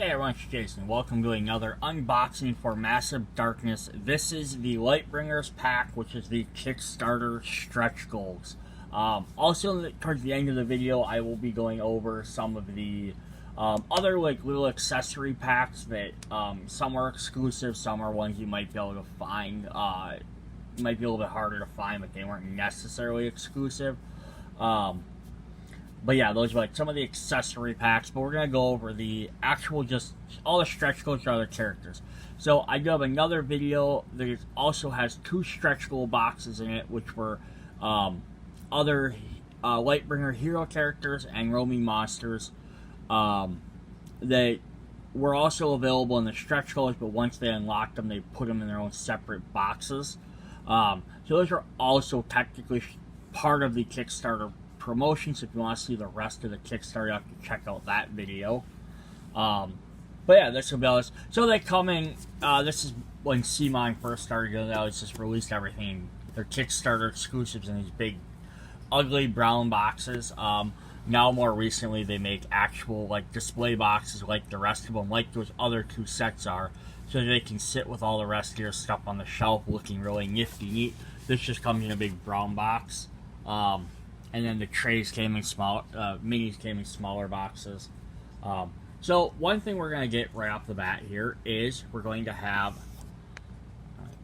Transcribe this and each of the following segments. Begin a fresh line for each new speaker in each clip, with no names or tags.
Hey everyone, it's Jason. Welcome to another unboxing for Massive Darkness. This is the Lightbringers pack, which is the Kickstarter stretch goals. Also, towards the end of the video, I will be going over some of the other little accessory packs that some are exclusive, some are ones you might be able to find. Might be a little bit harder to find, but they weren't necessarily exclusive. But yeah, those are like some of the accessory packs, but we're going to go over the actual, just all the stretch goals for other characters. So I do have another video that also has 2 stretch goal boxes in it, which were other Lightbringer hero characters and roaming monsters that were also available in the stretch goals, but once they unlocked them, they put them in their own separate boxes. So those are also technically part of the Kickstarter promotion, so if you want to see the rest of the Kickstarter, you have to check out that video. But yeah, this will be all this. So they come in, this is when CMON first started doing that, it's just released everything. Their Kickstarter exclusives in these big, ugly brown boxes. Now more recently they make actual like display boxes like the rest of them, like those other 2 sets are, so they can sit with all the rest of your stuff on the shelf looking really nifty neat. This just comes in a big brown box. And then the trays came in small, minis came in smaller boxes. So one thing we're going to get right off the bat here is we're going to have,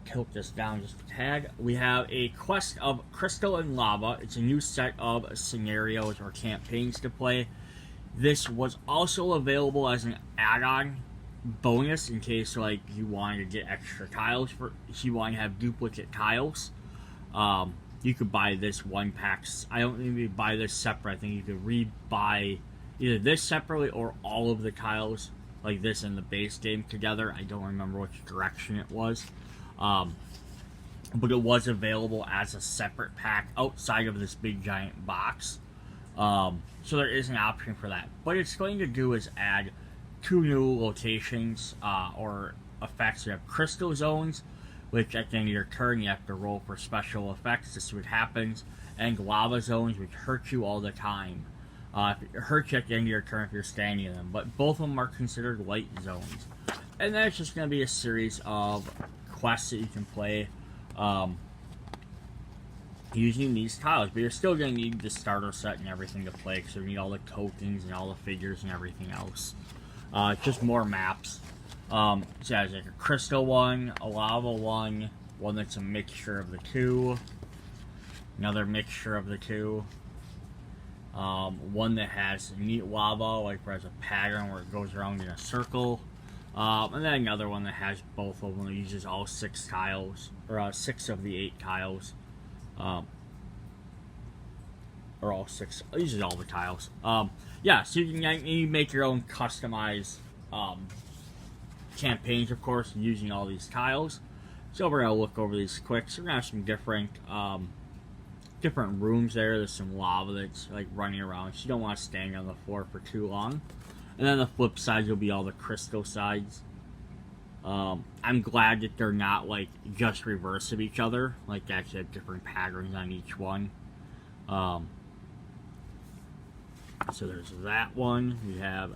tilt this down just a tad, we have a Quest of Crystal and Lava. It's a new set of scenarios or campaigns to play. This was also available as an add-on bonus in case like you wanted to get extra tiles, for if you want to have duplicate tiles. You could buy this one pack. I don't think you buy this separate. I think you could re-buy either this separately or all of the tiles like this in the base game together. I don't remember which direction it was. But it was available as a separate pack outside of this big giant box. So there is an option for that. What it's going to do is add 2 new locations or effects. You have crystal zones, which at the end of your turn you have to roll for special effects to see what happens, and lava zones, which hurt you all the time. It hurts you at the end of your turn if you're standing in them, but both of them are considered light zones. And then it's just going to be a series of quests that you can play using these tiles, but you're still going to need the starter set and everything to play, because you need all the tokens and all the figures and everything else. It's just more maps. So there's like a crystal one, a lava one that's a mixture of the 2, another mixture of the 2, one that has neat lava, like where it has a pattern where it goes around in a circle, and then another one that has both of them. It uses all 6 tiles, or 6 of the 8 tiles, or all 6, it uses all the tiles. Yeah, so you can make your own customized campaigns, of course, using all these tiles. So we're gonna look over these quick. So we're gonna have some different different rooms there. There's some lava that's like running around, so you don't want to stand on the floor for too long. And then the flip side will be all the crystal sides. I'm glad that they're not like just reverse of each other, like they actually have different patterns on each one. So there's that one. We have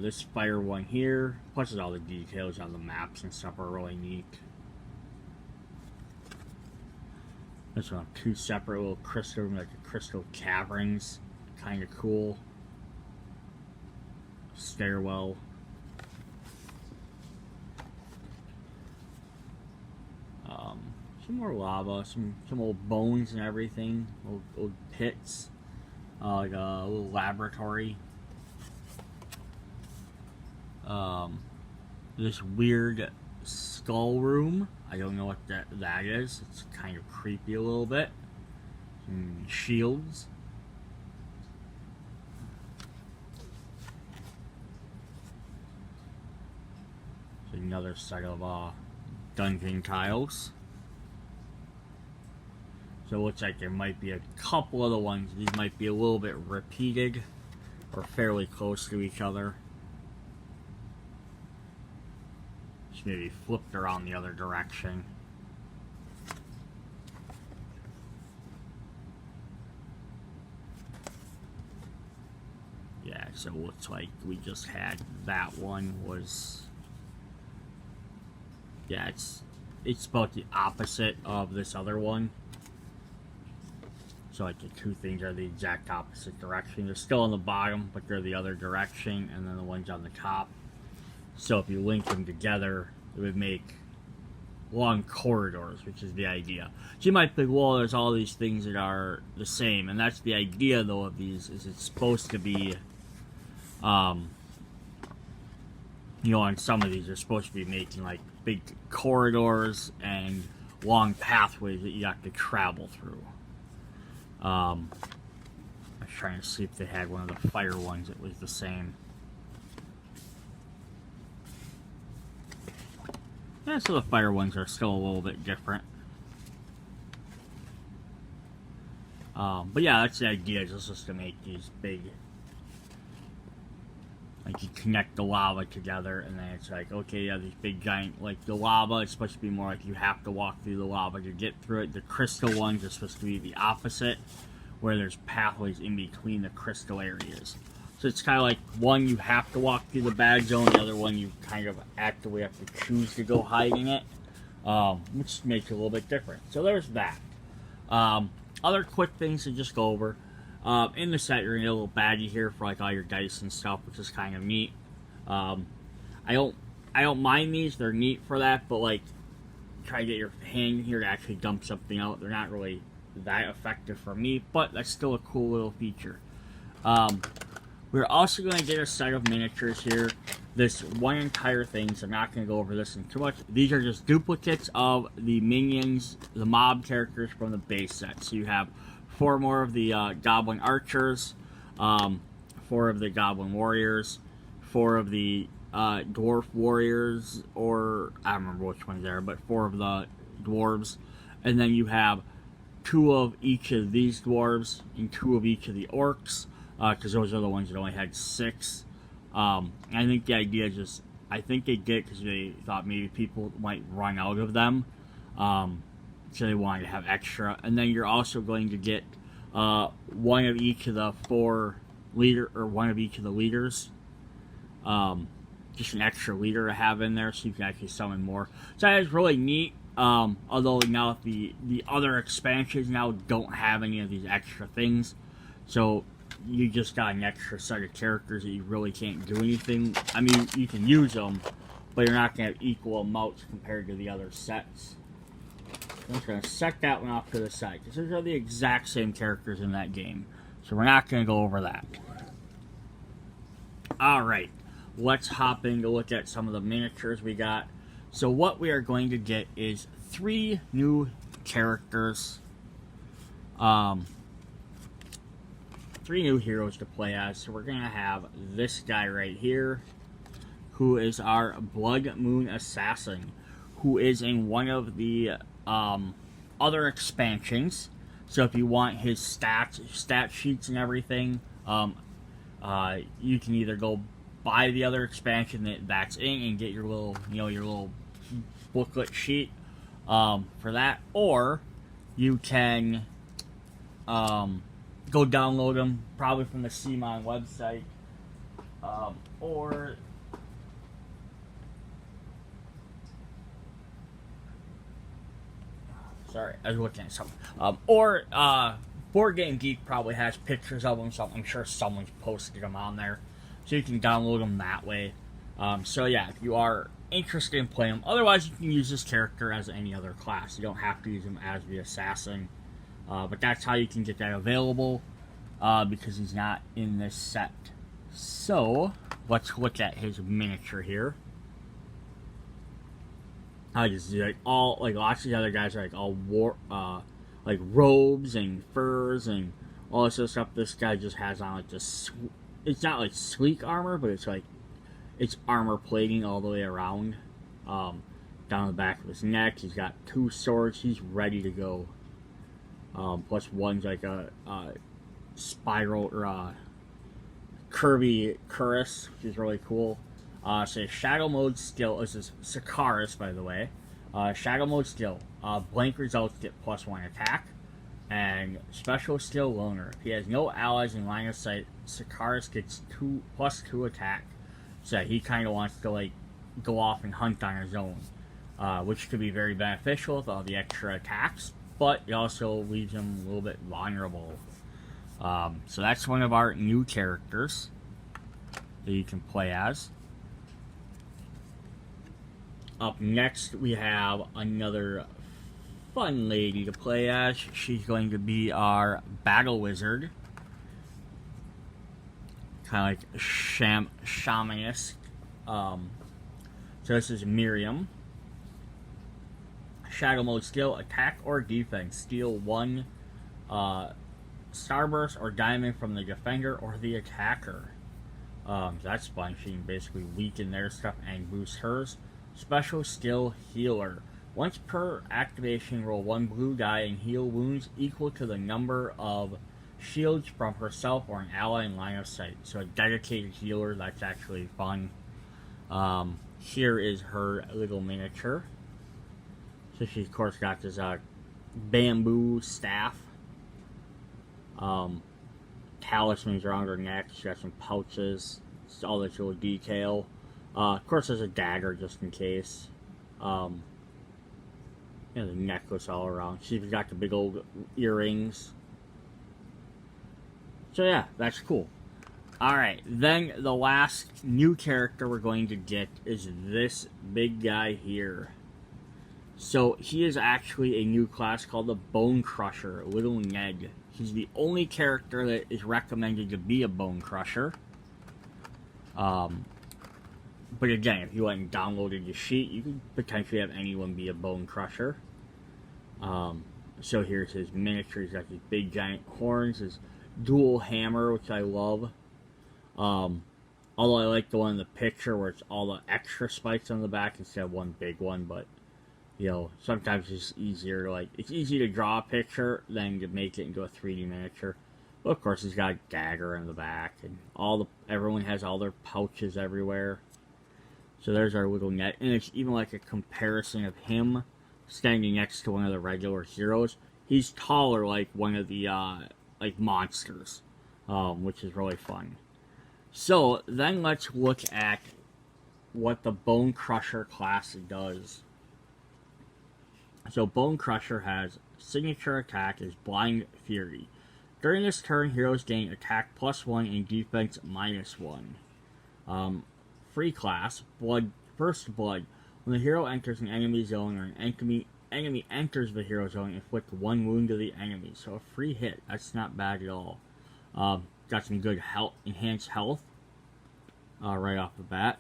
this fire one here, plus all the details on the maps and stuff are really neat. This one, 2 separate little crystal, like a crystal caverns, kind of cool. Stairwell. Some more lava, some old bones and everything, old pits, like a little laboratory. This weird skull room. I don't know what that is. It's kind of creepy a little bit. Some shields. So another set of dungeon tiles. So it looks like there might be a couple of the ones. These might be a little bit repeated or fairly close to each other. Maybe flipped around the other direction. Yeah, so it looks like we just had that one was, yeah, it's about the opposite of this other one. So like the two things are the exact opposite direction. They're still on the bottom, but they're the other direction, and then the one's on the top. So if you link them together, it would make long corridors, which is the idea. So you might think, well, there's all these things that are the same, and that's the idea, though, of these, is it's supposed to be, you know, on some of these, they're supposed to be making, like, big corridors and long pathways that you have to travel through. I was trying to see if they had one of the fire ones that was the same. Yeah, so the fire ones are still a little bit different. But yeah, that's the idea, just to make these big, like you connect the lava together, and then it's like, okay, yeah, these big giant, like the lava is supposed to be more like you have to walk through the lava to get through it. The crystal ones are supposed to be the opposite, where there's pathways in between the crystal areas. So it's kind of like, one, you have to walk through the bad zone, the other one, you kind of actively have to choose to go hide in it, which makes it a little bit different. So there's that. Other quick things to just go over. In the set, you're going to get a little baggie here for like all your dice and stuff, which is kind of neat. I don't mind these, they're neat for that, but like, try to get your hand here to actually dump something out. They're not really that effective for me, but that's still a cool little feature. We're also going to get a set of miniatures here. This one entire thing, so I'm not going to go over this in too much. These are just duplicates of the minions, the mob characters from the base set. So you have 4 more of the Goblin Archers, 4 of the Goblin Warriors, 4 of the Dwarf Warriors, or I don't remember which ones they are, but 4 of the Dwarves. And then you have 2 of each of these Dwarves and 2 of each of the Orcs. Because those are the ones that only had 6. I think the idea is just, I think they did because they thought maybe people might run out of them. So they wanted to have extra. And then you're also going to get 1 of each of the 4 1 of each of the leaders. Just an extra leader to have in there so you can actually summon more. So that is really neat. Although now the other expansions now don't have any of these extra things. So you just got an extra set of characters that you really can't do anything. I mean, you can use them, but you're not going to have equal amounts compared to the other sets. I'm just going to set that one off to the side, because those are the exact same characters in that game. So we're not going to go over that. Alright, let's hop in to look at some of the miniatures we got. So what we are going to get is 3 new characters. 3 new heroes to play as. So we're going to have this guy right here, who is our Blood Moon Assassin, who is in one of the other expansions. So if you want his stat sheets and everything, you can either go buy the other expansion that's in and get your little, your little booklet sheet for that, or you can go download them, probably from the CMON website, or sorry, I was looking at something. Or Board Game Geek probably has pictures of them, so I'm sure someone's posted them on there, so you can download them that way. So yeah, if you are interested in playing them, otherwise you can use this character as any other class. You don't have to use him as the assassin. But that's how you can get that available, because he's not in this set. So, let's look at his miniature here. I just like lots of the other guys are like all like robes and furs and all this other stuff. This guy just has on like this. It's not like sleek armor, but it's like it's armor plating all the way around. Down the back of his neck, he's got 2 swords. He's ready to go. Plus one's like a spiral or curvy cuirass, which is really cool. So shadow mode skill, this is Sakaris, by the way. Shadow mode skill, blank results get +1 attack, And special skill loner. If he has no allies in line of sight, Sakaris gets +2 attack. So he kind of wants to like go off and hunt on his own, which could be very beneficial with all the extra attacks. But it also leaves him a little bit vulnerable. So that's one of our new characters that you can play as. Up next, we have another fun lady to play as. She's going to be our battle wizard. Kind of like shamanistic. So this is Miriam. Shadow mode skill, attack or defense. Steal 1 starburst or diamond from the defender or the attacker. That's fun. She can basically weaken their stuff and boost hers. Special skill, healer. Once per activation, roll 1 blue die and heal wounds equal to the number of shields from herself or an ally in line of sight. So a dedicated healer, that's actually fun. Here is her little miniature. So she's of course got this bamboo staff. Talismans around her neck. She's got some pouches. It's all this little detail. Of course there's a dagger just in case. The necklace all around. She's got the big old earrings. So yeah, that's cool. Alright, then the last new character we're going to get is this big guy here. So he is actually a new class called the Bone Crusher, Little Ned. He's the only character that is recommended to be a Bone Crusher. But again, if you went and downloaded your sheet, you could potentially have anyone be a Bone Crusher. So here's his miniature. He's got these big giant horns, his dual hammer, which I love. Although I like the one in the picture where it's all the extra spikes on the back instead of one big one, but you know, sometimes it's easier, like, it's easy to draw a picture than to make it into a 3D miniature. But of course he's got a dagger in the back, and everyone has all their pouches everywhere. So there's our little net, and it's even like a comparison of him standing next to one of the regular heroes. He's taller like one of the, like, monsters, which is really fun. So, then let's look at what the Bone Crusher class does. So, Bone Crusher has signature attack is Blind Fury. During this turn, heroes gain attack +1 and defense -1. Free class, First Blood. When the hero enters an enemy zone or an enemy enters the hero zone, inflict 1 wound to the enemy. So a free hit, that's not bad at all. Got some good enhanced health right off the bat.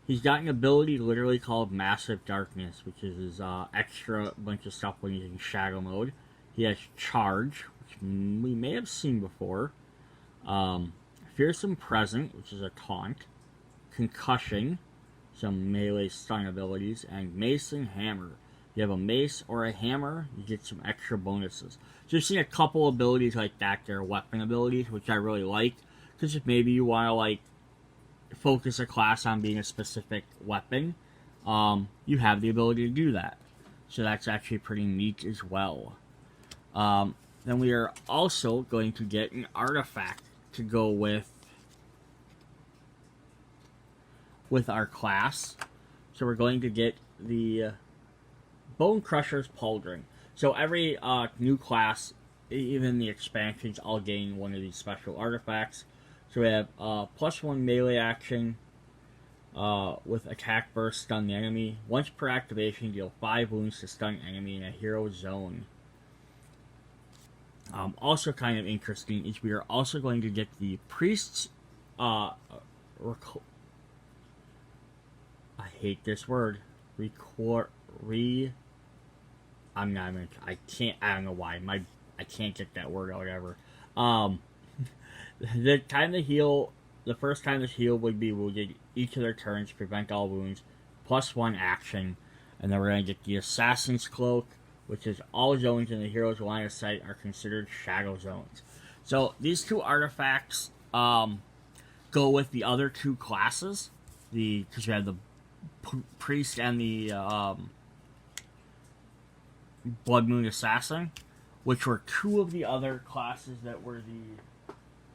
He's got an ability literally called Massive Darkness, which is his extra bunch of stuff when using Shadow Mode. He has Charge, which we may have seen before. Fearsome Present, which is a taunt. Concussion, some melee stun abilities, and Mace and Hammer. If you have a mace or a hammer, you get some extra bonuses. So you've seen a couple abilities like that. They're weapon abilities, which I really like. Because if maybe you want to, like, focus a class on being a specific weapon, you have the ability to do that. So that's actually pretty neat as well. Then we are also going to get an artifact to go with our class. So we're going to get the Bone Crusher's Pauldron. So every new class, even the expansions, all gain one of these special artifacts. So we have +1 melee action with attack burst, stun the enemy. Once per activation, deal 5 wounds to stun enemy in a hero zone. Also kind of interesting is we are also going to get the Priest's I hate this word. I don't know why. I can't get that word out ever. The first time this heal would be, we'll get each of their turns to prevent all wounds, +1 action, and then we're going to get the Assassin's Cloak, which is all zones in the hero's line of sight are considered shadow zones. So these two artifacts go with the other two classes, because we have the Priest and the Blood Moon Assassin. which were two of the other classes that were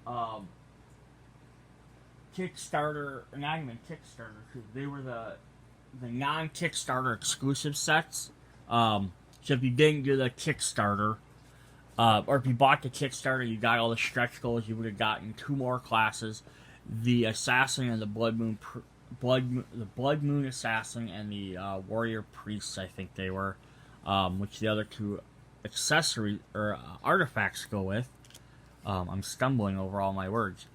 the Kickstarter, not even Kickstarter, they were the non-Kickstarter exclusive sets. So if you didn't do the Kickstarter, or if you bought the Kickstarter, you got all the stretch goals, you would have gotten two more classes: the Assassin and the Blood Moon Assassin and the Warrior Priests, I think they were, which the other two accessory or artifacts go with. I'm stumbling over all my words.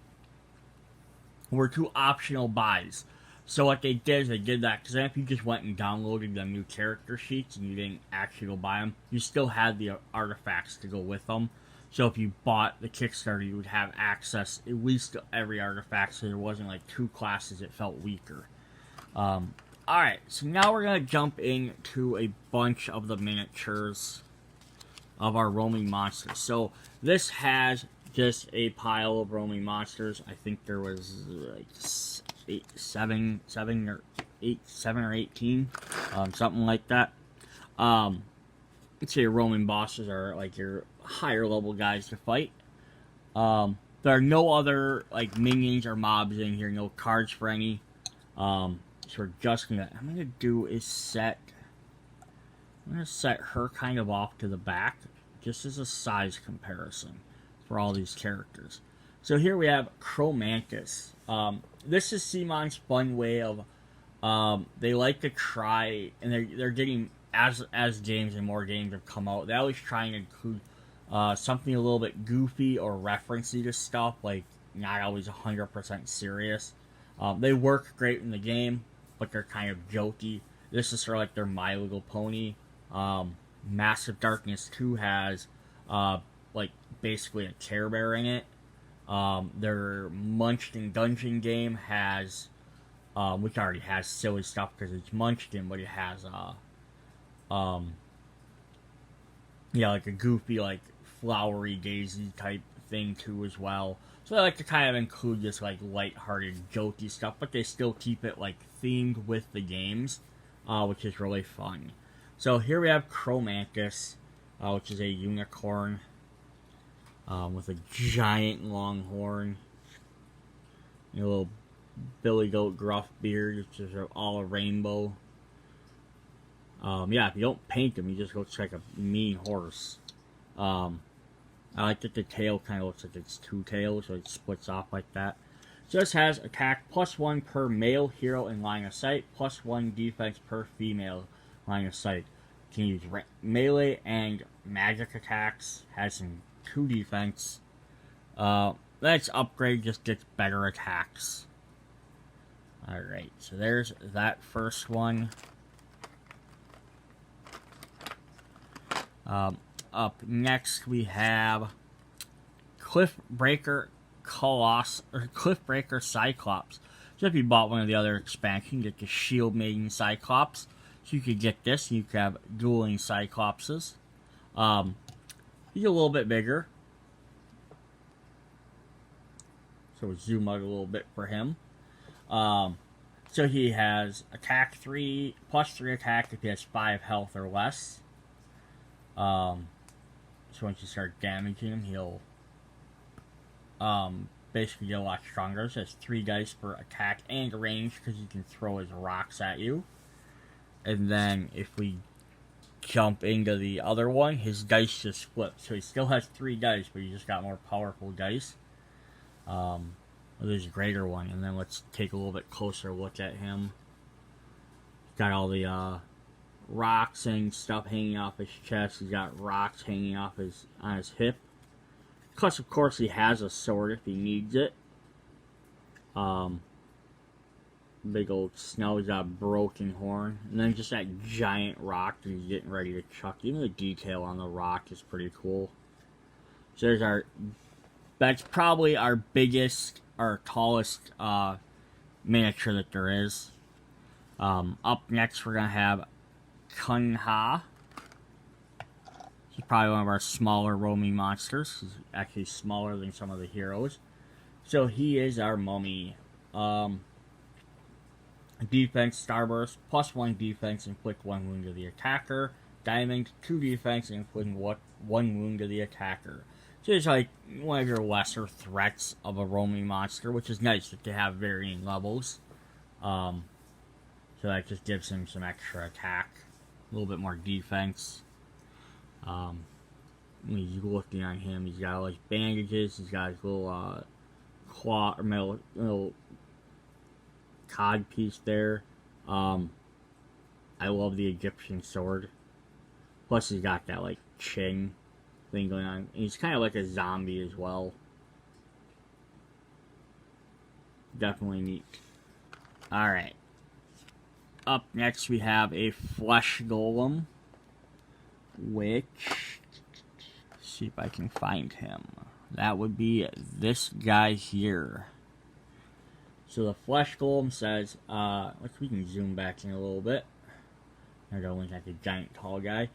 Were two optional buys. So what they did is they did that because if you just went and downloaded the new character sheets and you didn't actually go buy them, you still had the artifacts to go with them. So if you bought the Kickstarter, you would have access at least to every artifact, so there wasn't like two classes that felt weaker. Alright, so now we're going to jump into a bunch of the miniatures of our roaming monsters. So this has just a pile of roaming monsters. I think there was like 7 or 18, something like that. Let's say roaming bosses are like your higher level guys to fight. There are no other like minions or mobs in here, no cards for any. So we're just gonna, I'm gonna do is set her kind of off to the back, just as a size comparison for all these characters. So here we have Crowmancus. This is CMON's fun way of, they like to try, and they're getting, as games and more games have come out, they always try and include something a little bit goofy or referencey to stuff, like not always 100% serious. They work great in the game, but they're kind of jokey. This is sort of like their My Little Pony. Massive Darkness 2 has like basically a Care Bear in it. Their Munchkin Dungeon game has, which already has silly stuff because it's Munchkin, but it has like a goofy, like flowery daisy type thing too as well. So they like to kind of include this like light-hearted, jokey stuff, but they still keep it like themed with the games, which is really fun. So here we have Crowmancus, which is a unicorn with a giant long horn, a little billy goat gruff beard, which is all a rainbow. Yeah, if you don't paint him, he just looks like a mean horse. I like that the tail kind of looks like it's two tails, so it splits off like that. So this has attack +1 per male hero in line of sight, +1 defense per female line of sight. Can use melee and magic attacks. Has some 2 defense. That's upgrade, just gets better attacks. Alright, so there's that first one. Up next we have Cliffbreaker Colossus, or Cliffbreaker Cyclops. So if you bought one of the other expansions, you get the Shield Maiden Cyclops. So you could get this, and you could have dueling Cyclopses. He's a little bit bigger. So we'll zoom out a little bit for him. So he has attack 3, +3 attack if he has 5 health or less. So once you start damaging him, he'll basically get a lot stronger. So it's 3 dice for attack and range because he can throw his rocks at you. And then if we jump into the other one, his dice just flip. So he still has 3 dice, but he just got more powerful dice. There's a greater one. And then let's take a little bit closer look at him. He's got all the rocks and stuff hanging off his chest. He's got rocks hanging off on his hip. Plus, of course, he has a sword if he needs it. Big old snow. He's got a broken horn. And then just that giant rock that he's getting ready to chuck. Even the detail on the rock is pretty cool. So there's our... That's probably our biggest, our tallest miniature that there is. Up next, we're going to have Kunha. He's probably one of our smaller roaming monsters. He's actually smaller than some of the heroes. So he is our mummy. Defense, Starburst, +1 defense, inflict 1 wound to the attacker. diamond, 2 defense, and inflicting 1 wound to the attacker. So it's like one of your lesser threats of a roaming monster, which is nice that they have varying levels. So that just gives him some extra attack, a little bit more defense. He's looking on him. He's got like bandages. He's got his little claw or metal, little cod piece there. I love the Egyptian sword. Plus, he's got that like chin thing going on. And he's kind of like a zombie as well. Definitely neat. Alright. Up next, we have a flesh golem. Which, let's see if I can find him. That would be this guy here. So the flesh golem says, we can zoom back in a little bit. I don't look like a giant tall guy.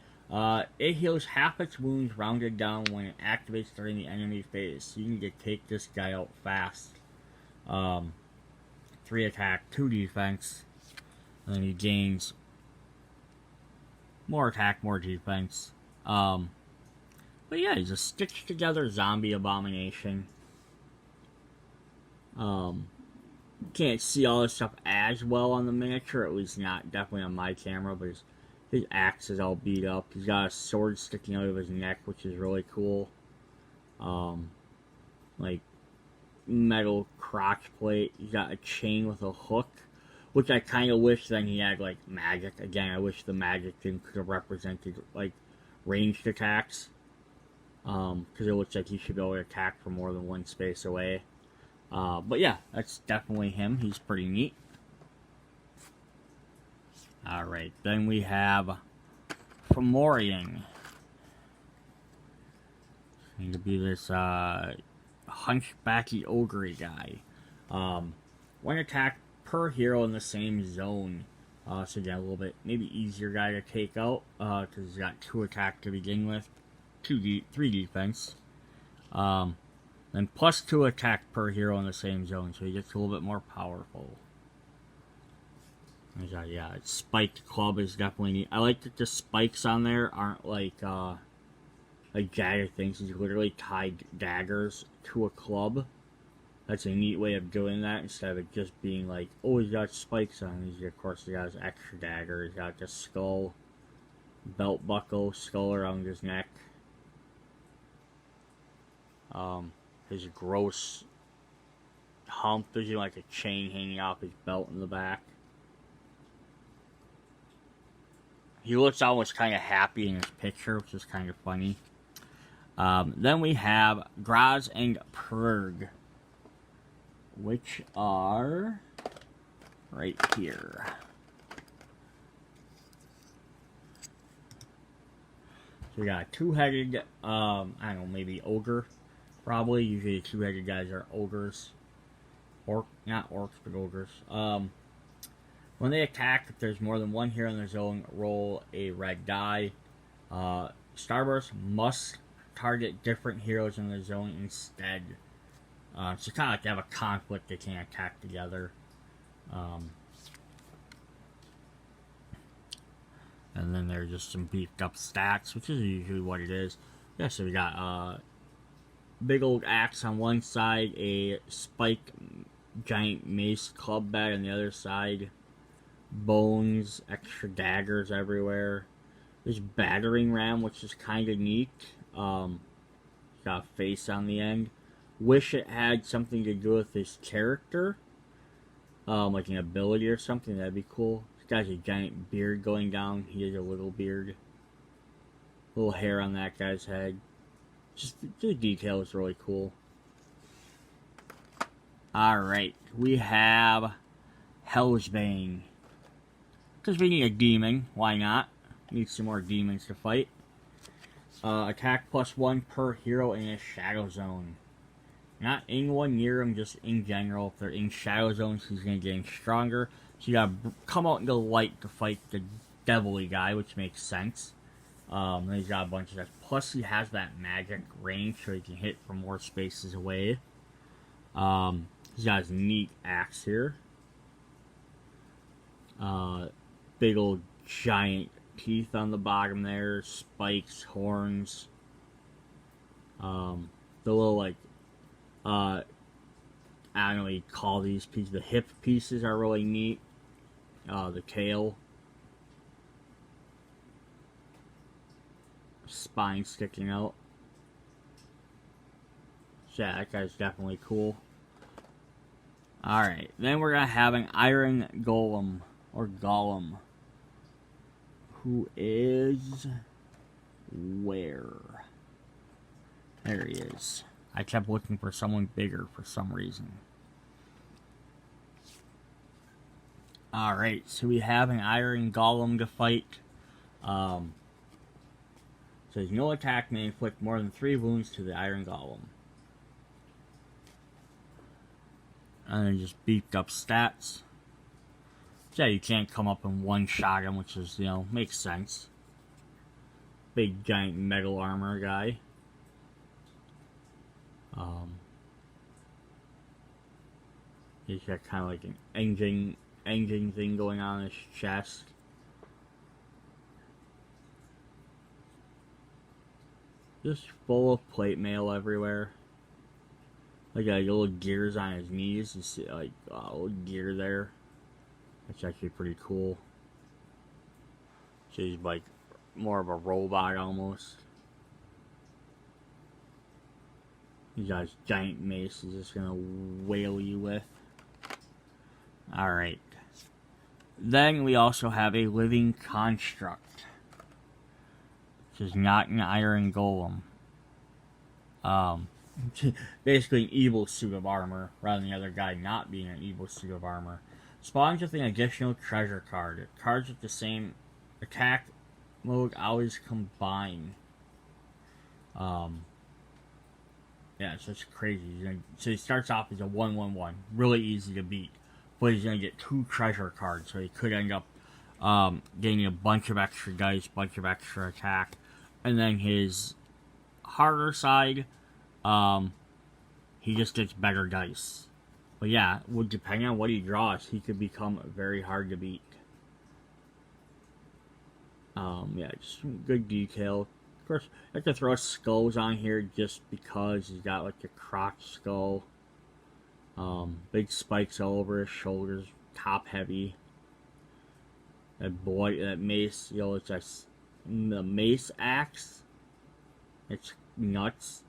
It heals half its wounds rounded down when it activates during the enemy phase. So you need to take this guy out fast. 3 attack, 2 defense. And then he gains more attack, more defense. But yeah, he's a stitched together zombie abomination. Can't see all this stuff as well on the miniature, at least not definitely on my camera, but his axe is all beat up. He's got a sword sticking out of his neck, which is really cool. Like metal crotch plate. He's got a chain with a hook, which I kind of wish then he had like magic. Again, I wish the magic thing could have represented like ranged attacks. Because it looks like he should be able to attack from more than one space away. But yeah, that's definitely him. He's pretty neat. Alright, then we have from Orion. Going to be this hunchbacky ogre guy. 1 attack per hero in the same zone. So yeah, a little bit maybe easier guy to take out. Because he's got 2 attack to begin with. 3 defense. Then plus 2 attack per hero in the same zone, so he gets a little bit more powerful. Yeah, spiked club is definitely neat. I like that the spikes on there aren't like dagger things. He's literally tied daggers to a club. That's a neat way of doing that instead of it just being like, oh, he's got spikes on. Of course, he got his extra dagger. He's got the skull, belt buckle, skull around his neck. His gross hump, there's like a chain hanging off his belt in the back. He looks almost kind of happy in his picture, which is kind of funny. Then we have GrazPerg, which are right here. So we got a 2-headed, I don't know, maybe ogre. Probably. Usually 2-headed guys are ogres. Not orcs, but ogres. When they attack, if there's more than 1 hero in their zone, roll a red die. Starburst must target different heroes in the zone instead. So kind of like they have a conflict, they can't attack together. And then there's just some beefed up stats, which is usually what it is. Yeah, so we got big old axe on one side, a spike giant mace club bag on the other side, bones, extra daggers everywhere. There's battering ram, which is kind of neat. Got a face on the end. Wish it had something to do with his character, like an ability or something. That'd be cool. This guy's a giant beard going down. He has a little beard, little hair on that guy's head. Just the detail is really cool. Alright, we have Hellish Bane. Because we need a demon, why not? Need some more demons to fight. Attack +1 per hero in a shadow zone. Not anyone near him, just in general. If they're in shadow zones, he's going to get stronger. So you gotta come out into the light to fight the devilly guy, which makes sense. Then he's got a bunch of that. Plus, he has that magic range, so he can hit from more spaces away. He's got his neat axe here. Big old giant teeth on the bottom there, spikes, horns. The little, like, I don't know what you call these pieces. The hip pieces are really neat. The tail. Spine sticking out. So yeah, that guy's definitely cool. Alright, then we're gonna have an Iron Golem, or Golem, who is where? There he is. I kept looking for someone bigger for some reason. Alright, so we have an Iron Golem to fight. Says no attack may inflict more than 3 wounds to the Iron Golem. And then just beefed up stats. So yeah, you can't come up and one-shot him, which is, you know, makes sense. Big, giant metal armor guy. He's got kind of like an engine thing going on in his chest. Just full of plate mail everywhere. Like little gears on his knees. You see, like a little gear there. That's actually pretty cool. So he's like more of a robot almost. He's got his giant mace. He's just gonna whale you with. Alright. Then we also have a living construct, which is not an Iron Golem. Basically an evil suit of armor, rather than the other guy not being an evil suit of armor. Spawns with an additional treasure card. Cards with the same attack mode always combine. Yeah, so it's crazy. So he starts off as a 1/1/1, really easy to beat, but he's gonna get 2 treasure cards, so he could end up getting a bunch of extra dice, bunch of extra attack, and then his harder side, he just gets better dice. But yeah, depending on what he draws, he could become very hard to beat. Yeah, just some good detail. Of course, I have to throw skulls on here just because he's got like a crotch skull. Big spikes all over his shoulders, top heavy. That mace, you know, it's the mace axe. It's nuts.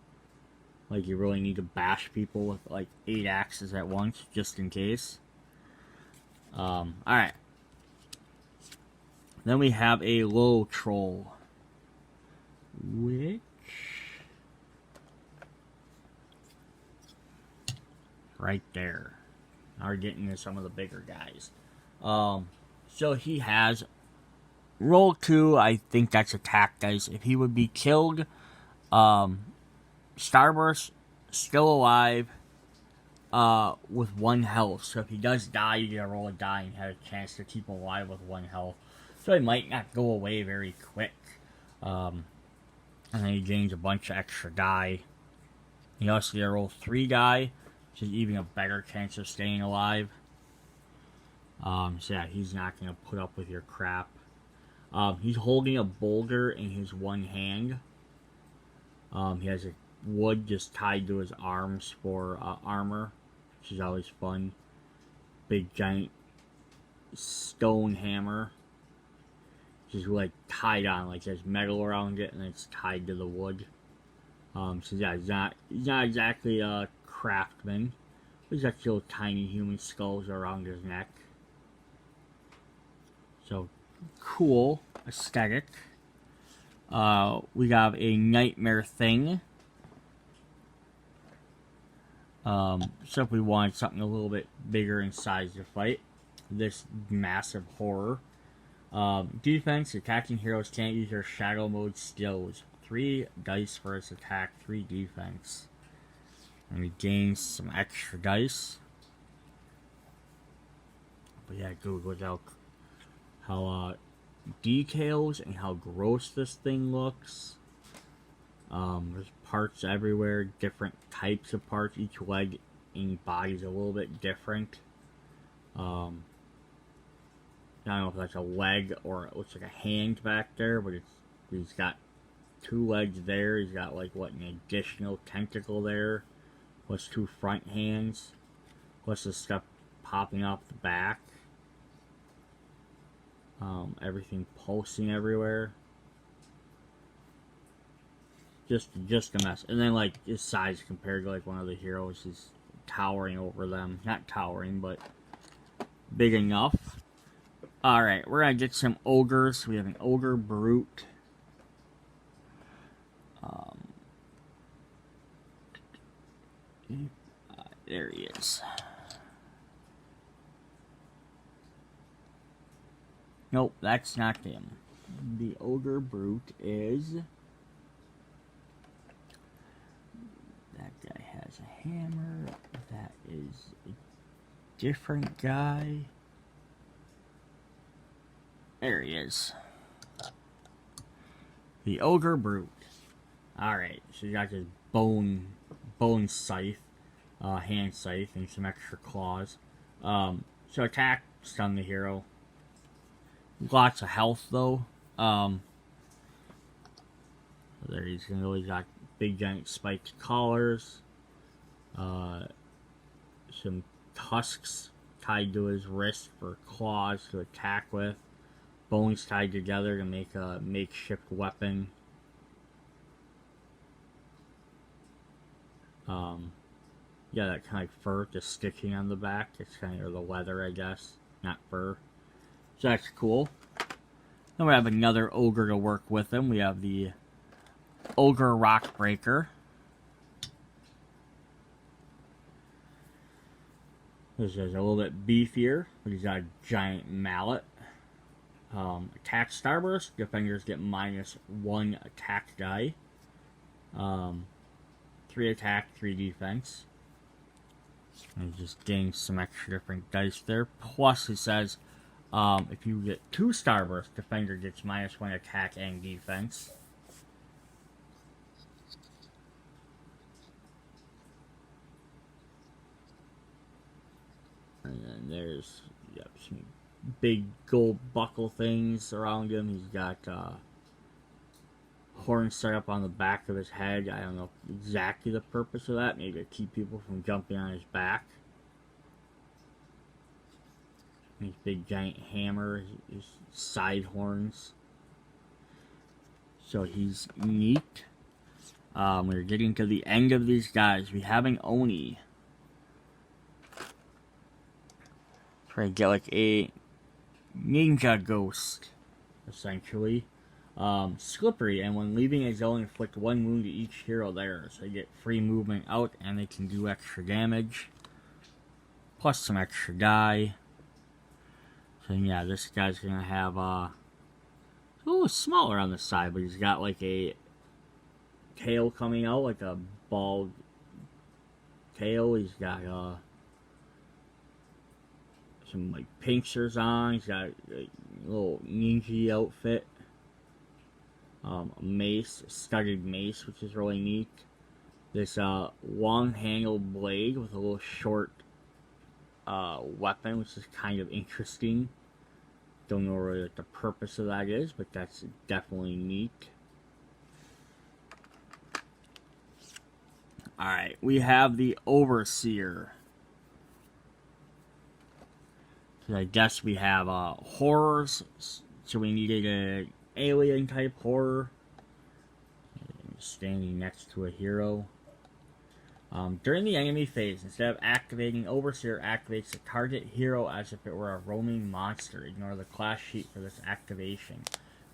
Like, you really need to bash people with like 8 axes at once, just in case. Alright. Then we have a low troll, which right there. Now we're getting into some of the bigger guys. So he has roll 2. I think that's attack dice. If he would be killed, Starburst still alive, with 1 health. So if he does die, you get to roll a die and have a chance to keep him alive with 1 health. So he might not go away very quick. And then he gains a bunch of extra die. He also gets to roll 3 die, which is even a better chance of staying alive. So yeah, he's not going to put up with your crap. He's holding a boulder in his one hand. He has a wood just tied to his arms for armor, which is always fun. Big giant stone hammer, which is like tied on, like there's metal around it and it's tied to the wood. So yeah, he's not exactly a craftsman. He's got little tiny human skulls around his neck. So cool aesthetic. We have a nightmare thing. So if we wanted something a little bit bigger in size to fight, this massive horror. Defense, attacking heroes can't use their shadow mode skills. 3 dice for its attack, 3 defense. And we gain some extra dice. But yeah, go look out how details and how gross this thing looks. There's parts everywhere, different types of parts. Each leg and body is a little bit different. Yeah, I don't know if that's a leg or it looks like a hand back there, but he's got 2 legs there. He's got like what, an additional tentacle there, plus 2 front hands, plus the stuff popping off the back. Everything pulsing everywhere. Just a mess. And then like his size compared to like one of the heroes is towering over them. Not towering, but big enough. Alright, we're gonna get some ogres. We have an Ogre Brute. There he is. Nope, that's not him. The Ogre Brute is... That guy has a hammer. That is a different guy. There he is. The Ogre Brute. Alright, so you got this bone scythe, hand scythe, and some extra claws. So attack, stun the hero. Lots of health though. There he's gonna go. He's got big giant spiked collars. Some tusks tied to his wrist for claws to attack with. Bones tied together to make a makeshift weapon. Yeah, that kind of like fur just sticking on the back. It's kind of the leather, I guess, not fur. So that's cool. Then we have another ogre to work with him. We have the Ogre Rockbreaker. This is a little bit beefier, but he's got a giant mallet. Attack starburst. Defenders get -1 attack die. 3 attack, 3 defense. And just getting some extra different dice there. Plus, it says if you get 2 starburst, defender gets -1 attack and defense. And then there's some big gold buckle things around him. He's got horns set up on the back of his head. I don't know exactly the purpose of that. Maybe to keep people from jumping on his back. His big giant hammer, his side horns. So he's neat. We're getting to the end of these guys. We have an Oni. Try to get like a ninja ghost, essentially. Slippery, and when leaving a zone, inflict 1 wound to each hero there. So they get free movement out, and they can do extra damage. Plus some extra die. So yeah, this guy's gonna have a little smaller on the side, but he's got like a tail coming out, like a bald tail. He's got some like pincers on. He's got a little ninja outfit. A mace, a studded mace, which is really neat. This long-handled blade with a little short weapon, which is kind of interesting. Don't know really what the purpose of that is, but that's definitely neat. Alright, we have the Overseer. So I guess we have horrors, so we needed an alien type horror. Standing next to a hero. During the enemy phase, instead of activating, Overseer activates the target hero as if it were a roaming monster. Ignore the class sheet for this activation.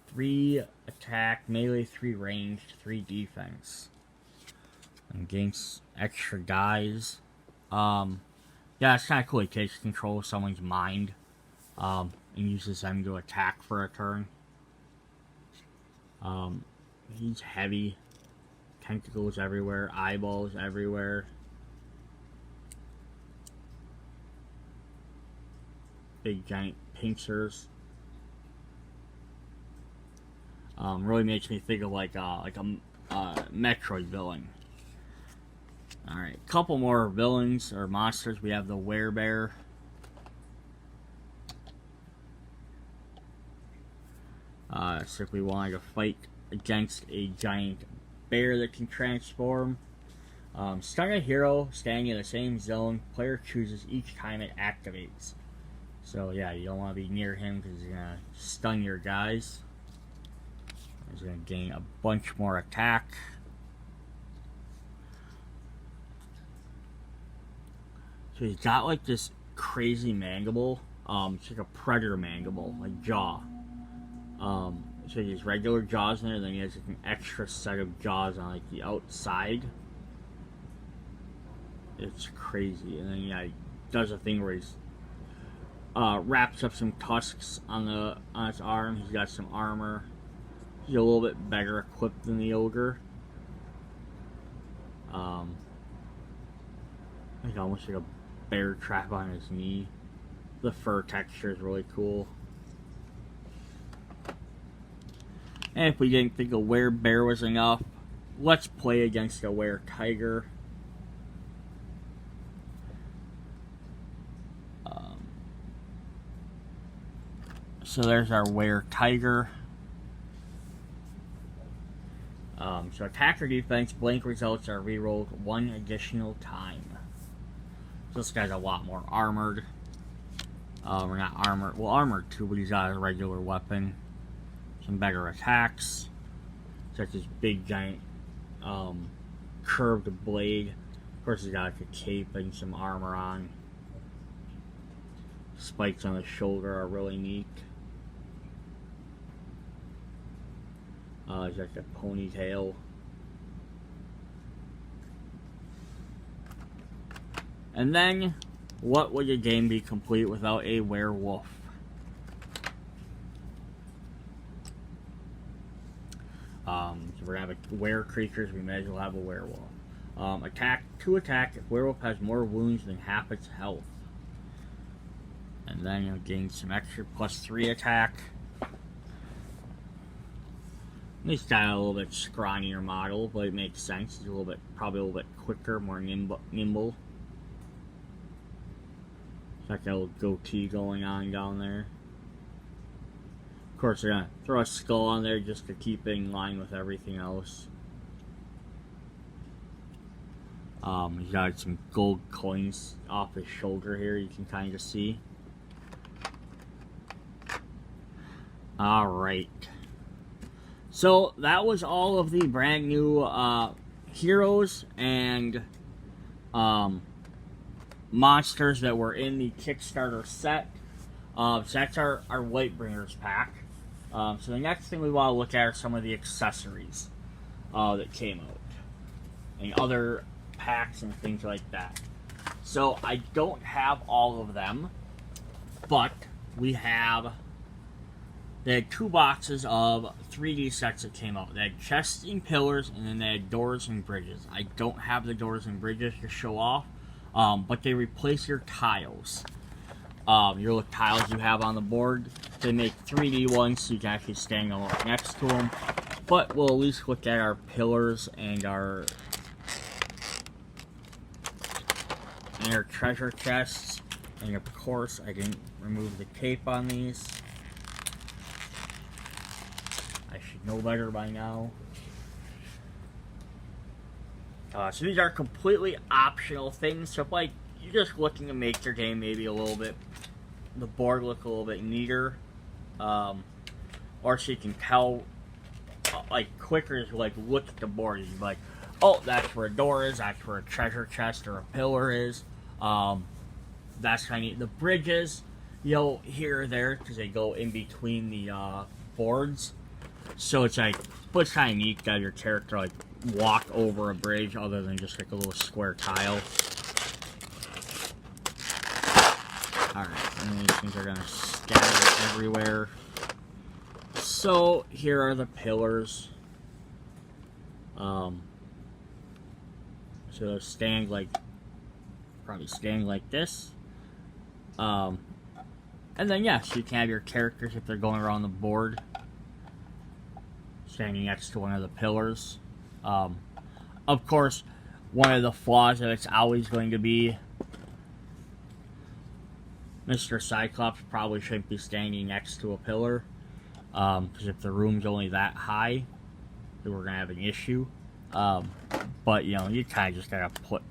3 attack, melee, 3 ranged, 3 defense. And gains extra dies. Yeah, it's kind of cool. He takes control of someone's mind and uses them to attack for a turn. He's heavy. Tentacles everywhere, eyeballs everywhere. Big giant pincers. Really makes me think of like a Metroid villain. Alright, couple more villains or monsters. We have the Werebear. So if we wanted to fight against a giant bear that can transform, stun a hero standing in the same zone player chooses each time it activates. So yeah, you don't want to be near him because he's going to stun your guys. He's going to gain a bunch more attack. So he's got like this crazy mandible. It's like a predator mandible, like jaw. So he has regular jaws in there, then he has like an extra set of jaws on like the outside. It's crazy. And then yeah, he does a thing where he's wraps up some tusks on his arm. He's got some armor. He's a little bit better equipped than the ogre. Like almost like a bear trap on his knee. The fur texture is really cool. And if we didn't think a Werebear was enough, let's play against a Were-Tiger. So there's our Were-Tiger. So attack or defense, blank results are rerolled one additional time. So this guy's a lot more armored. We're not armored. Well, armored too, but he's got a regular weapon. Some better attacks. Such as big, giant, curved blade. Of course, he's got like a cape and some armor on. Spikes on the shoulder are really neat. He's got a ponytail. And then, what would a game be complete without a werewolf? So we're gonna have were creatures, we may as well have a werewolf. Attack, to attack, if werewolf has more wounds than half its health. And then you'll gain some extra +3 attack. He's got a little bit scrawnier model, but it makes sense. He's probably a little bit quicker, more nimble. It's like a little goatee going on down there. Of course, they're gonna throw a skull on there just to keep it in line with everything else. He's got some gold coins off his shoulder here, you can kind of see. Alright. So, that was all of the brand new heroes and monsters that were in the Kickstarter set. So that's our Lightbringers pack. So the next thing we want to look at are some of the accessories that came out. And other packs and things like that. So I don't have all of them, but we have... They had 2 boxes of 3D sets that came out. They had chests and pillars, and then they had doors and bridges. I don't have the doors and bridges to show off, but they replace your tiles. Your little tiles you have on the board. They make 3D ones so you can actually stand next to them. But we'll at least look at our pillars and our treasure chests. And of course, I didn't remove the tape on these. I should know better by now. So these are completely optional things. So if like you're just looking to make your game maybe a little bit, the board look a little bit neater, or so you can tell, like quicker is like look at the board. You'd be like, oh, that's where a door is. That's where a treasure chest or a pillar is. That's kind of neat. The bridges, you'll here or there because they go in between the boards. So it's like, but it's kind of neat to have your character like walk over a bridge other than just like a little square tile. Alright, and these things are going to scatter everywhere. So here are the pillars. So they'll stand like, probably stand like this. And then yes, you can have your characters if they're going around the board standing next to one of the pillars. Of course, one of the flaws that it's always going to be Mr. Cyclops probably shouldn't be standing next to a pillar. because if the room's only that high, then we're gonna have an issue. But you know, you kind of just gotta put,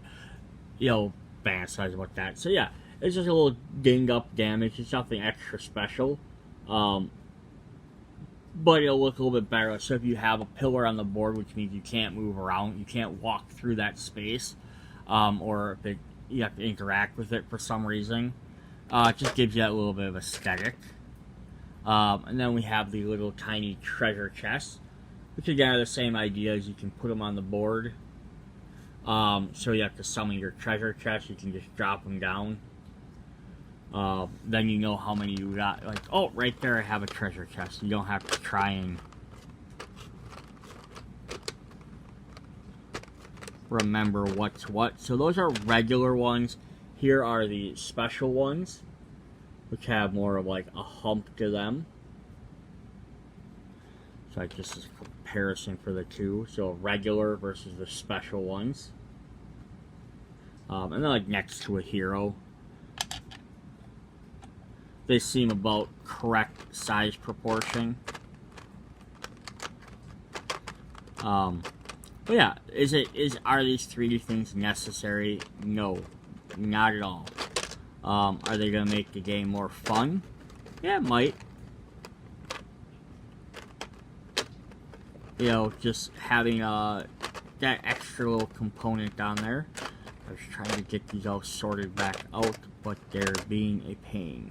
you know, fantasize about that. So yeah, it's just a little dinged up damage. It's nothing extra special. But it'll look a little bit better. So if you have a pillar on the board, which means you can't move around, you can't walk through that space, or if you have to interact with it for some reason, it just gives you that little bit of aesthetic. And then we have the little tiny treasure chests, which again are the same idea as you can put them on the board. So you have to summon your treasure chest, you can just drop them down. Then you know how many you got. Like, oh, right there I have a treasure chest. You don't have to try and remember what's what. So those are regular ones. Here are the special ones, which have more of like a hump to them. So like this is a comparison for the two. So regular versus the special ones. And then like next to a hero. They seem about correct size proportion. But yeah, are these 3D things necessary? No, not at all. Are they gonna make the game more fun? Yeah, it might. You know, just having that extra little component down there. I was trying to get these all sorted back out, but they're being a pain.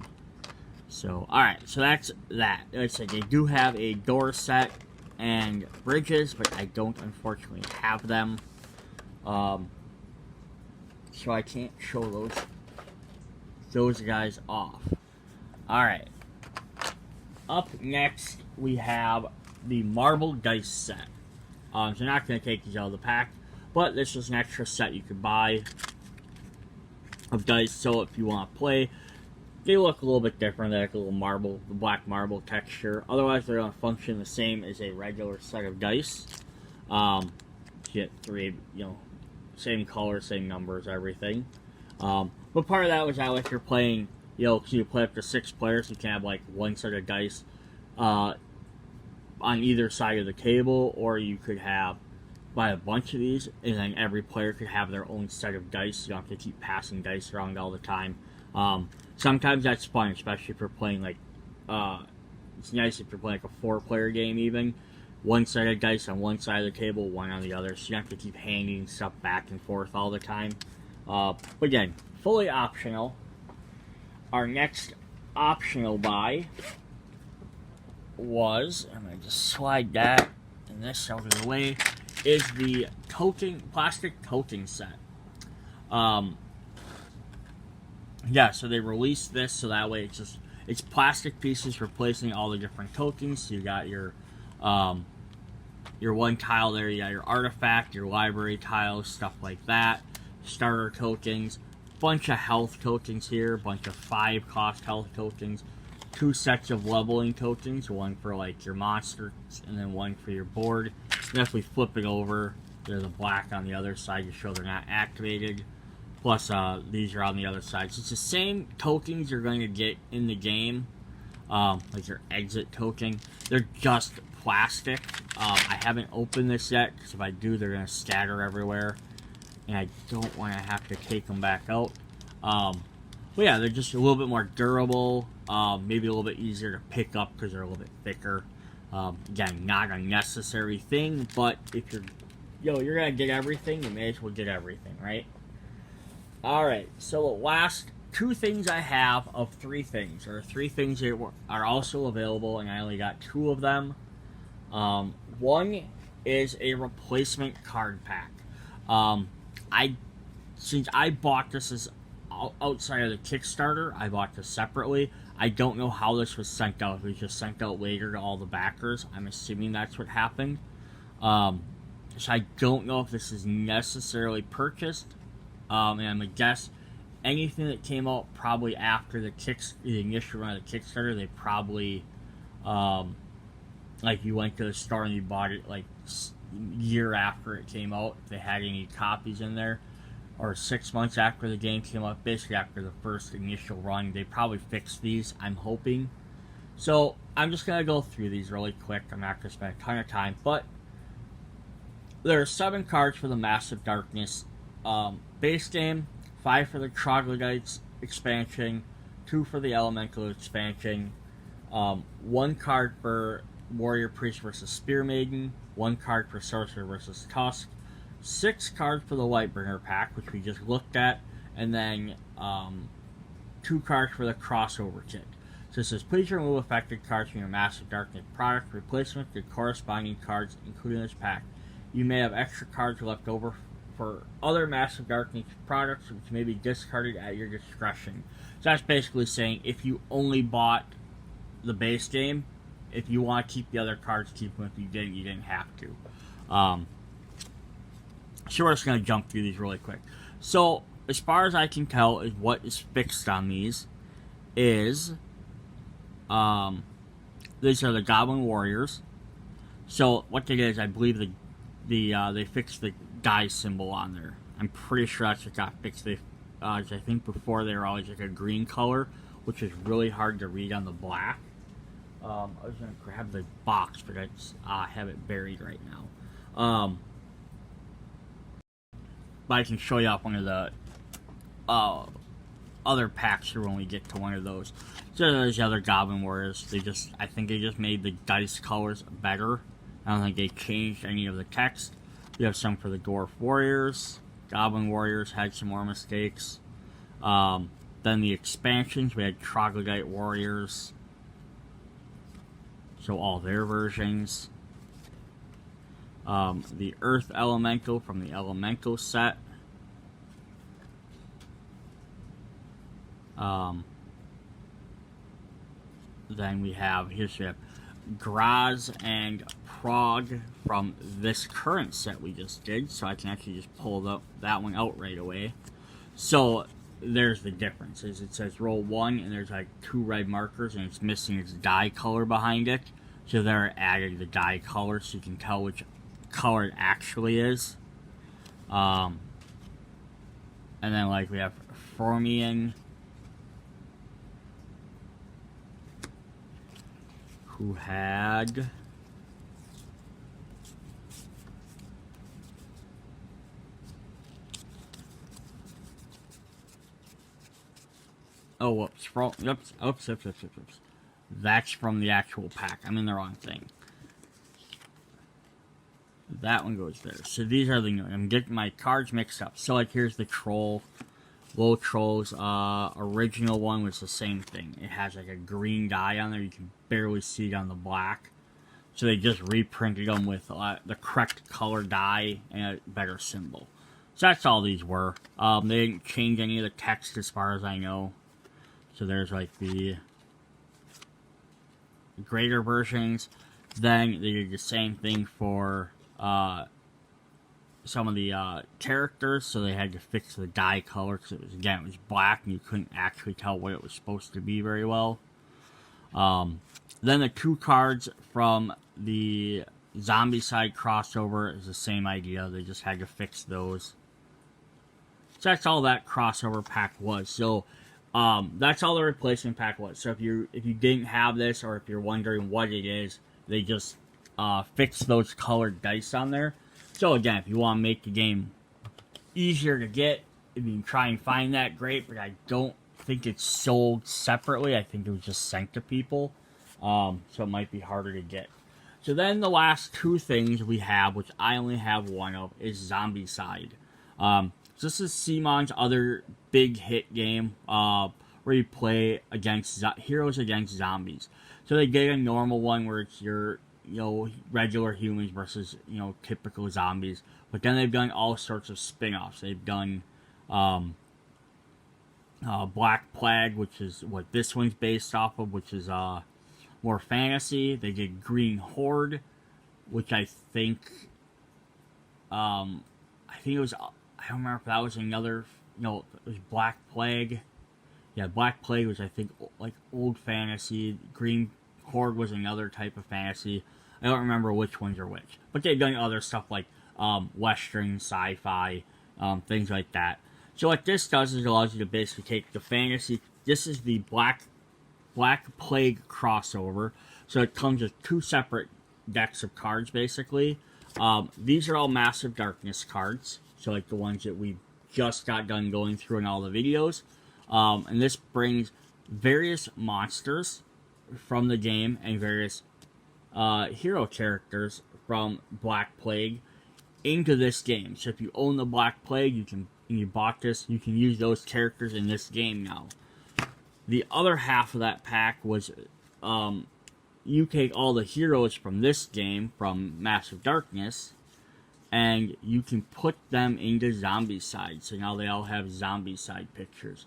So, alright, so that's that. Like I said, they do have a door set and bridges, but I don't unfortunately have them. So I can't show those guys off. Alright. Up next, we have the marble dice set. So I'm not going to take these out of the pack, but this is an extra set you could buy of dice, so if you want to play, they look a little bit different. They're like a little marble, the black marble texture. Otherwise, they're going to function the same as a regular set of dice. You get 3, you know, same color, same numbers, everything. But part of that was that if you're playing, you know, because you play up to 6 players, you can have like one set of dice on either side of the table, or you could buy a bunch of these, and then every player could have their own set of dice. You don't have to keep passing dice around all the time. Sometimes that's fun, especially if you're playing like, it's nice if you're playing like a 4-player game even. One set of dice on one side of the table, one on the other, so you don't have to keep handing stuff back and forth all the time. But again, fully optional. Our next optional buy was, I'm going to just slide that and this out of the way, is the plastic token set. Yeah, so they released this so that way it's plastic pieces replacing all the different tokens. So you got your one tile there, you got your artifact, your library tiles, stuff like that, starter tokens, bunch of health tokens here, bunch of 5-cost health tokens, 2 sets of leveling tokens, one for like your monsters and then one for your board. And if we flip it over, there's a black on the other side to show they're not activated. Plus, these are on the other side. So it's the same tokens you're going to get in the game, like your exit token. They're just plastic. I haven't opened this yet, because if I do, they're going to scatter everywhere. And I don't want to have to take them back out. But yeah, they're just a little bit more durable. Maybe a little bit easier to pick up because they're a little bit thicker. Again, not a necessary thing, but if you're going to get everything, you may as well get everything, right? Alright, so the last 2 things I have of 3 things, or 3 things that are also available, and I only got 2 of them. One is a replacement card pack. Since I bought this as outside of the Kickstarter, I bought this separately. I don't know how this was sent out. It was just sent out later to all the backers. I'm assuming that's what happened. So I don't know if this is necessarily purchased. And I'm going to guess anything that came out probably after the initial run of the Kickstarter, they probably, like you went to the store and you bought it like year after it came out, if they had any copies in there, or 6 months after the game came out, basically after the first initial run. They probably fixed these, I'm hoping. So I'm just gonna go through these really quick. I'm not gonna spend a ton of time, but there are 7 cards for the Massive Darkness base game, 5 for the Troglodytes expansion, 2 for the Elemental expansion, 1 card for Warrior Priest versus Spear Maiden, 1 card for Sorcerer versus Tusk, 6 cards for the Lightbringer pack, which we just looked at, and then 2 cards for the crossover kit. So it says, please remove affected cards from your Massive Darkness product, replace them with the corresponding cards included in this pack. You may have extra cards left over for other Massive Darkness products, which may be discarded at your discretion. So that's basically saying if you only bought the base game, if you want to keep the other cards, keep them. If you didn't have to. So we're just going to jump through these really quick. So as far as I can tell, is what is fixed on these is these are the Goblin Warriors. So what they did is, I believe they fixed the die symbol on there. I'm pretty sure that's what got fixed. I think before they were always like a green color, which is really hard to read on the black. I was gonna grab the box, but I have it buried right now. But I can show you off one of the other packs here when we get to one of those. So there's the other Goblin Warriors. I think they just made the dice colors better. I don't think they changed any of the text. We have some for the Dwarf Warriors. Goblin Warriors had some more mistakes. Then the expansions, we had Troglodyte Warriors. So all their versions. The Earth Elemental from the Elemental set. Then we have Graz and Prague from this current set we just did, so I can actually just pull that one out right away. So there's the difference. It says roll 1 and there's like 2 red markers and it's missing its die color behind it. So they're adding the die color so you can tell which color it actually is. And then like we have Formian, who had whoops. That's from the actual pack. I'm in the wrong thing. That one goes there. So these are the... I'm getting my cards mixed up. So like here's the Troll. Low Trolls. Original one was the same thing. It has like a green dye on there. You can barely see it on the black. So they just reprinted them with the correct color dye and a better symbol. So that's all these were. They didn't change any of the text as far as I know. So there's like the greater versions. Then they did the same thing for some of the characters. So they had to fix the dye color because it was black and you couldn't actually tell what it was supposed to be very well. Then the 2 cards from the zombie side crossover is the same idea. They just had to fix those. So that's all that crossover pack was. So that's all the replacement pack was. So if you didn't have this, or if you're wondering what it is, they just fixed those colored dice on there. So again, if you want to make the game easier to get, if you can try and find that, great. But I don't think it's sold separately. I think it was just sent to people. So it might be harder to get. So then the last 2 things we have, which I only have one of, is Zombie Side. So this is Simon's other big hit game where you play against heroes against zombies. So they get a normal one where it's your regular humans versus typical zombies. But then they've done all sorts of spin-offs. They've done Black Plague, which is what this one's based off of, which is more fantasy. They did Green Horde, which I think it was, I don't remember if that was another, it was Black Plague. Yeah, Black Plague was, I think, like old fantasy. Green Horde was another type of fantasy. I don't remember which ones are which. But they've done other stuff like Western, sci-fi, things like that. So what this does is it allows you to basically take the fantasy. This is the Black Black Plague crossover. So it comes with 2 separate decks of cards, basically. These are all Massive Darkness cards. So like the ones that we just got done going through in all the videos. And this brings various monsters from the game and various hero characters from Black Plague into this game. So if you own the Black Plague, and you bought this, you can use those characters in this game now. The other half of that pack was you take all the heroes from this game, from Massive Darkness, and you can put them into Zombie Side. So now they all have Zombie Side pictures.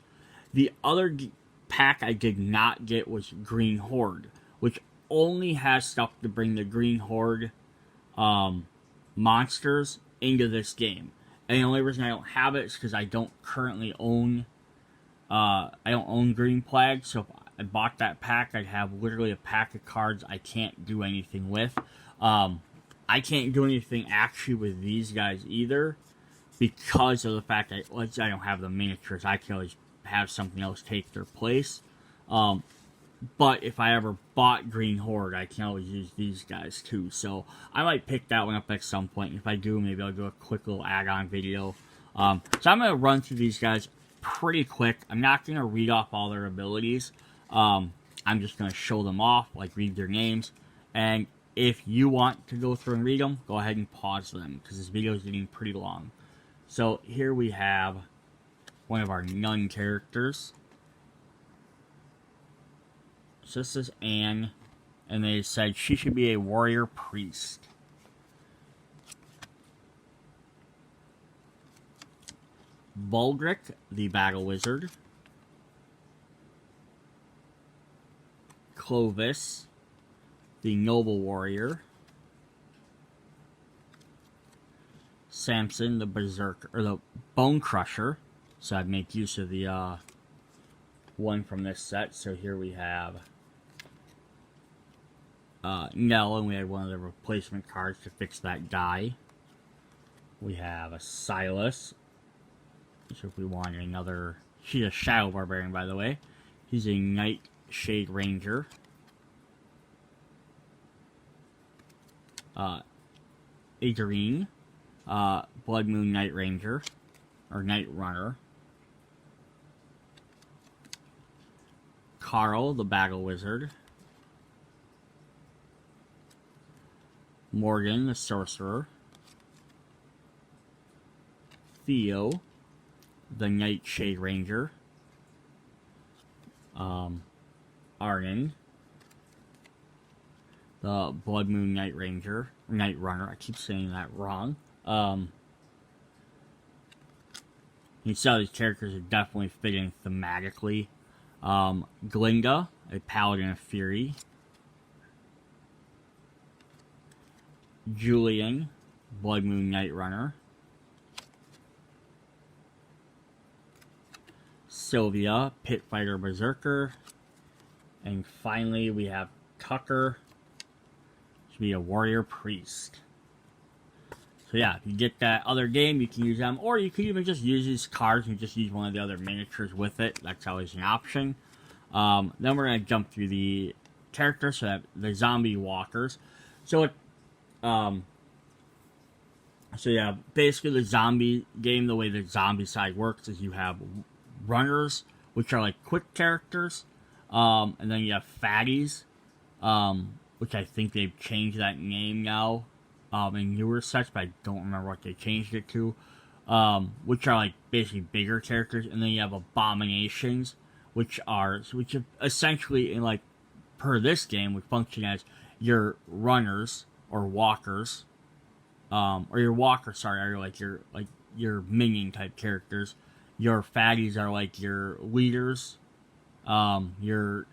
The other pack I did not get was Green Horde, which only has stuff to bring the Green Horde monsters into this game. And the only reason I don't have it is because I don't currently own Green Plague, so if I bought that pack, I'd have literally a pack of cards I can't do anything with. I can't do anything actually with these guys either, because of the fact that I don't have the miniatures. I can always have something else take their place. But if I ever bought Green Horde, I can always use these guys too. So I might pick that one up at some point. If I do, maybe I'll do a quick little add-on video. So I'm going to run through these guys pretty quick. I'm not going to read off all their abilities. I'm just going to show them off, like read their names. And if you want to go through and read them, go ahead and pause them, because this video is getting pretty long. So here we have one of our nun characters. So this is Anne, and they said she should be a warrior priest. Baldric, the battle wizard. Clovis, the noble warrior. Samson, the berserker, or the bone crusher. So I'd make use of the one from this set. So here we have Nell, and we had one of the replacement cards to fix that die. We have a Silas. So if we want another, she's a Shadow Barbarian, by the way. He's a Nightshade Ranger. Adrien, Blood Moon Night Ranger, or Night Runner. Carl, the Battle Wizard. Morgan, the Sorcerer. Theo, the Nightshade Ranger. Arnon, the Blood Moon Night Ranger, Night Runner. I keep saying that wrong. You see how these characters are definitely fitting thematically. Glinda, a Paladin of Fury. Julian, Blood Moon Night Runner. Sylvia, Pit Fighter Berserker. And finally, we have Tucker, to be a warrior priest. So yeah, if you get that other game, you can use them, or you could even just use these cards and just use one of the other miniatures with it. That's always an option. Then we're going to jump through the characters, so that the zombie walkers. So yeah, basically the zombie game, the way the zombie side works is you have runners, which are like quick characters, and then you have fatties, which I think they've changed that name now, in newer sets, but I don't remember what they changed it to, which are like basically bigger characters, and then you have abominations, which essentially, in like, per this game, would function as your runners, or walkers, or your walkers, sorry, are like your minion type characters. Your fatties are like your leaders. Your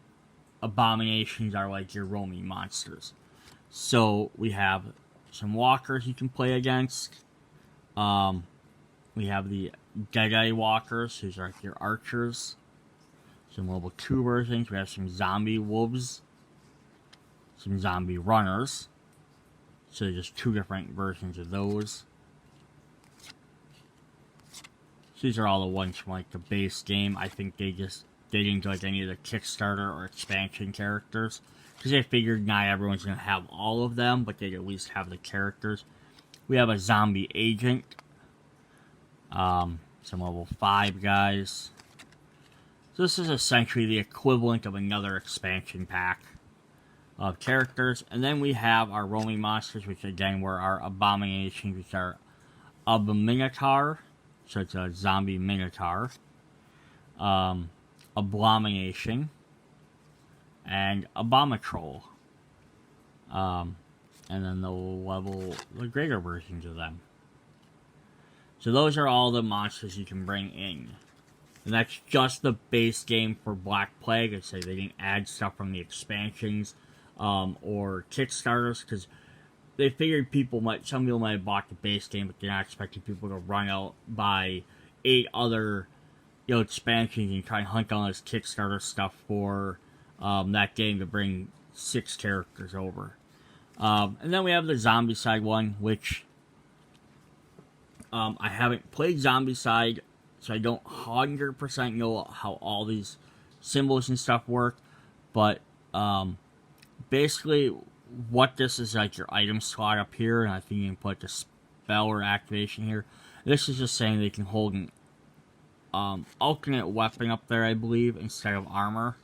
abominations are like your roaming monsters. So we have some walkers you can play against. We have the Deadeye walkers, who's like your archers. Some level 2 versions. We have some zombie wolves. Some zombie runners. So just 2 different versions of those. So these are all the ones from like the base game. I think they just updating to like any of the Kickstarter or expansion characters, because they figured not everyone's going to have all of them, but they'd at least have the characters. We have a zombie agent, some level 5 guys. So this is essentially the equivalent of another expansion pack of characters. And then we have our roaming monsters, which again were our abominations, which are a Minotaur, so it's a zombie Minotaur, Abomination, and Abomatroll. And then the greater versions of them. So those are all the monsters you can bring in. And that's just the base game for Black Plague. I say they didn't add stuff from the expansions or Kickstarters, because they figured some people might have bought the base game, but they're not expecting people to run out buy 8 other expansions and try and hunt down this Kickstarter stuff for that game to bring 6 characters over. And then we have the zombie side one, which I haven't played zombie side, so I don't 100% know how all these symbols and stuff work. But basically, what this is like your item slot up here, and I think you can put the spell or activation here. This is just saying they can hold an alternate weapon up there, I believe, instead of armor.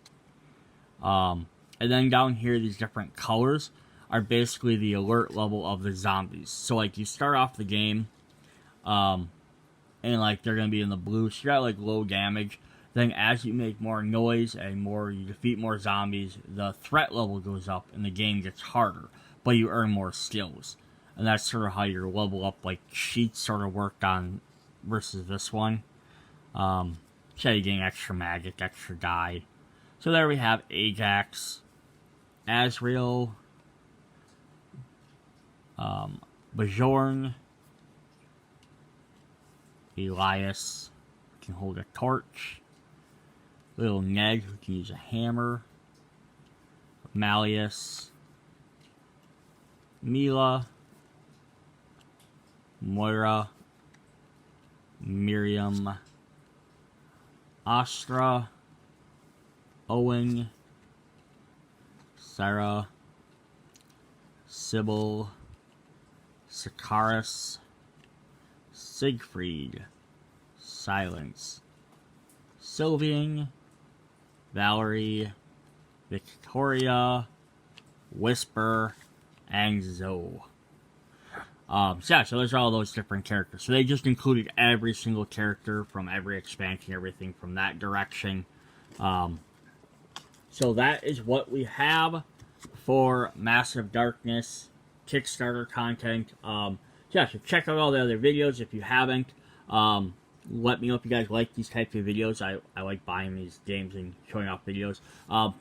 And then down here, these different colors are basically the alert level of the zombies. So like you start off the game, and like they're gonna be in the blue, so you got like low damage. Then as you make more noise and you defeat more zombies, the threat level goes up and the game gets harder, but you earn more skills. And that's sort of how your level up like sheets sort of worked on versus this one. So you gain extra magic, extra die. So there we have Ajax, Azrael, Bajorn, Elias, who can hold a torch, Little Ned, who can use a hammer, Malleus, Mila, Moira, Miriam, Astra, Owen, Sarah, Sybil, Sakaris, Siegfried, Silence, Sylvian, Valerie, Victoria, Whisper, and Zoe. So those are all those different characters. So they just included every single character from every expansion, everything from that direction. So that is what we have for Massive Darkness Kickstarter content. So check out all the other videos if you haven't. Let me know if you guys like these types of videos. I like buying these games and showing off videos.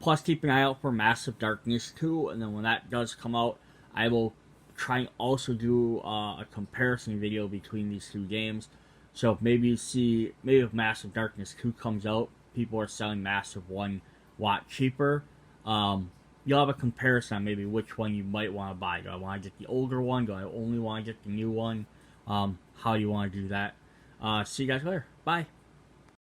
Plus, keep an eye out for Massive Darkness 2, and then when that does come out, I will try and also do a comparison video between these two games. So maybe if Massive Darkness 2 comes out, people are selling Massive 1 a lot cheaper. You'll have a comparison on maybe which one you might want to buy. Do I want to get the older one? Do I only want to get the new one? How you want to do that? See you guys later. Bye.